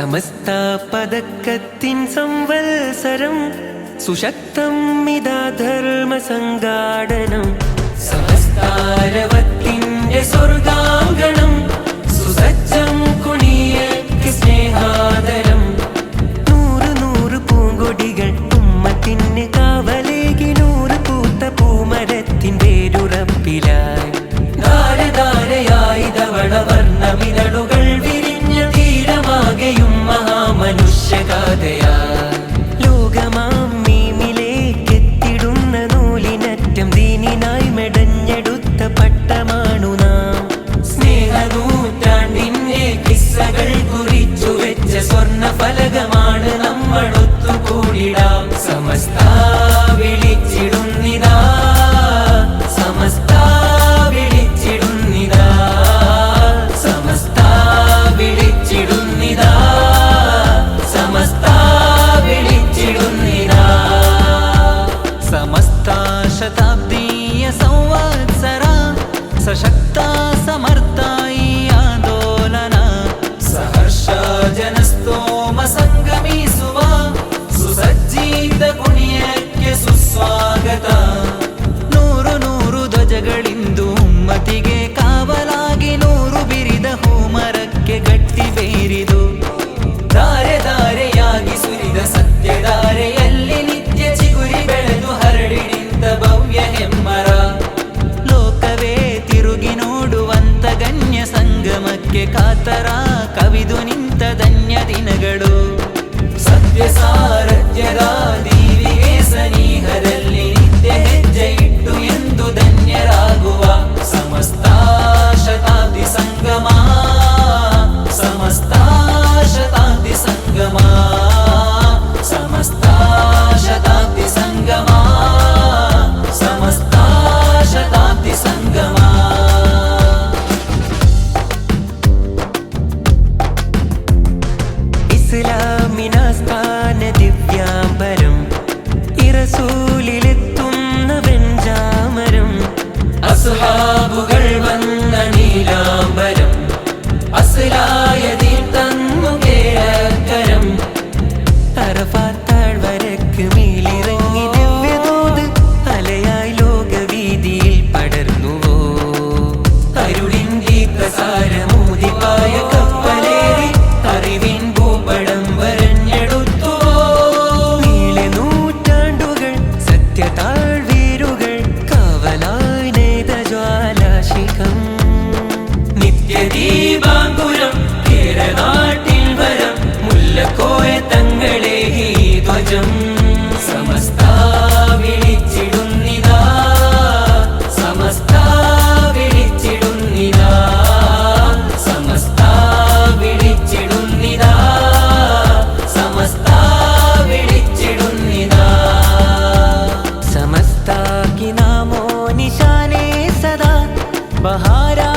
സമസ്ത പദക്കത്തിൻ സംവത്സരം സുശക്തം ഇതാ ധർമ്മ സംഘാടനം സമസ്താരവത്തിന്റെ സ്വർഗാങ്കണം സുസജ്ജം കുണിയക്ക് സ്നേഹാദരം നൂറ് നൂറ് പൂങ്കൊടികൾ ഉമ്മത്തിന് കാവലേകി നൂറ് പൂത്ത പൂമരത്തിൻ വേരുറപ്പിലായി ധാരധാരയായി ധവള വർണ്ണമിതളുകൾ വിരിഞ്ഞ തീരമാകെയും മഹാമനുഷ്യഗാഥയായി ലോകമാം മീമിലേക്കെത്തിടുന്ന നൂലിനറ്റം ദീനിനായി മെടഞ്ഞെടുത്ത പട്ടമാണു നാം സ്നേഹനൂറ്റാണ്ടിന്റെ കിസ്സകൾ കുറിച്ചു വെച്ച സ്വർണ്ണ ഫലകമാണ് നമ്മൾ ഒത്തുകൂടിടാം സമസ്ത വിളിച്ചിടുന്നിതാ സമസ്ത വിളിച്ചിടുന്നിതാ സമസ്ത വിളിച്ചിടുന്നിതാ സമസ്ത വിളിച്ചിടുന്നിതാ സമസ്ത ശതാബ്ദീയ സംവത്സര സശക്ത സമർത്ഥായി ആಂದೋಲನ സഹർഷ ജനസ്തോമ സംഗമിಸುವ ಸುಸಜ್ಜಿತ ಕುಣಿಯಕ್ಕೆ ಸುಸ್ವಾಗತ ನೂರು ನೂರು ಧ್ವಜಗಳಿಂದು ಉಮ್ಮತಿಗೆ ಕಾವಲಾಗಿ ನೂರು ಬಿರಿದ ಹೂಮರಕ್ಕೆ ಗಟ್ಟಿ ಬೇರಿದು ಧಾರೆ ಧಾರೆಯಾಗಿ ಸುರಿದ ಸತ್ಯಧಾರೆಯಲ್ಲಿ ನಿತ್ಯ ಚಿಗುರಿ ಬೆಳೆದು ಹರಡಿ ನಿಂತ ಭವ್ಯ ಹೆಮ್ಮರ ಲೋಕವೇ ತಿರುಗಿ ನೋಡುವಂತ ಗಣ್ಯ ಸಂಗಮಕ್ಕೆ ಕಾತರ ಕವಿದು ನಿಂತ ಧನ್ಯ ದಿನಗಳು ಸತ್ಯ ಸಾರಥ್ಯದ ದೀವಿಗೆ ಸನಿಹದಲ್ಲಿ ನಿತ್ಯ ಹೆಜ್ಜೆ ಇಟ್ಟು ಎಂದು ಧನ್ಯರಾಗುವ ಸಮಸ್ತ ಶತಾಬ್ದಿ ಸಂಗಮ ಸಮಸ್ತ ಶತಾಬ್ದಿ ಸಂಗಮ ಸಮಸ್ತ ಶತಾಬ್ದಿ ಸಂಗಮ ಸಮಸ್ತ ಶತಾಬ್ದಿ ಸಂಗಮ ഇസ്ലാമിന സ്ഥാന ദിവ്യാംബരം ഇറസൂലിലെത്തുന്ന വെഞ്ചാമരം അസ്ഹാബുകൾ വന്ന നീലാംബരം അസ്ലായതിൽ തന്നു കേരക്കരം അറഫാത്താഴ്വരക്ക് മേലിറങ്ങി ദിവ്യദൂത് അലയായി ലോകവീതിയിൽ പടർന്നുവോ അരുളിന്റെ പ്രസാരമൂതിപ്പായ കപ്പലേറി അറിവിൻ ഭൂപടം വരഞ്ഞെടുത്തുവോ നീളെ നൂറ്റാണ്ടുകൾ സത്യതാഴ്വീരുകൾ കാവലായി നെയ്ത ജ്വാലാശിഖം നിത്യദീപാങ്കുരം കേരനാട്ടിൽ വരം മുല്ലക്കോയ തങ്ങളെ ഈ ധ്വജം സമസ്ത വിളിച്ചിടുന്നിതാ സമസ്ത വിളിച്ചിടുന്നിതാ സമസ്ത വിളിച്ചിടുന്നിതാ സമസ്ത വിളിച്ചിടുന്നിതാ സമസ്ത കി നാമോ നിശാനേ സദാ ബഹാരാ